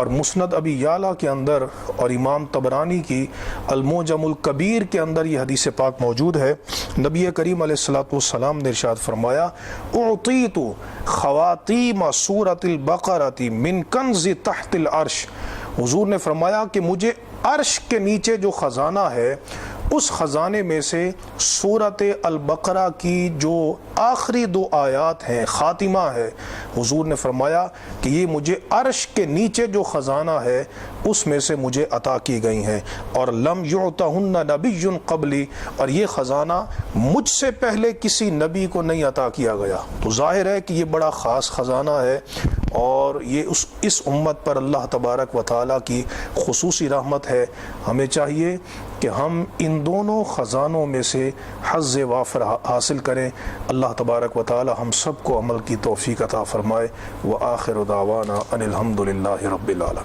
اور مسند ابی یعلا کے اندر اور امام طبرانی کی المعجم الکبیر کے اندر یہ حدیث پاک موجود ہے۔ نبی کریم علیہ الصلوۃ والسلام نے ارشاد فرمایا اعطیت خواتیم سورۃ البقرۃ من کنز تحت العرش، حضور نے فرمایا کہ مجھے عرش کے نیچے جو خزانہ ہے اس خزانے میں سے سورۃ البقرہ کی جو آخری 2 آیات ہیں، خاتمہ ہے، حضور نے فرمایا کہ یہ مجھے عرش کے نیچے جو خزانہ ہے اس میں سے مجھے عطا کی گئی ہیں، اور لم یعطہن نبی قبلی، اور یہ خزانہ مجھ سے پہلے کسی نبی کو نہیں عطا کیا گیا۔ تو ظاہر ہے کہ یہ بڑا خاص خزانہ ہے، اور یہ اس امت پر اللہ تبارک و تعالیٰ کی خصوصی رحمت ہے۔ ہمیں چاہیے کہ ہم ان دونوں خزانوں میں سے حظ وافر حاصل کریں۔ اللہ تبارک و تعالیٰ ہم سب کو عمل کی توفیق عطا فرمائے۔ وآخر دعوانا ان الحمد للہ رب العالمین۔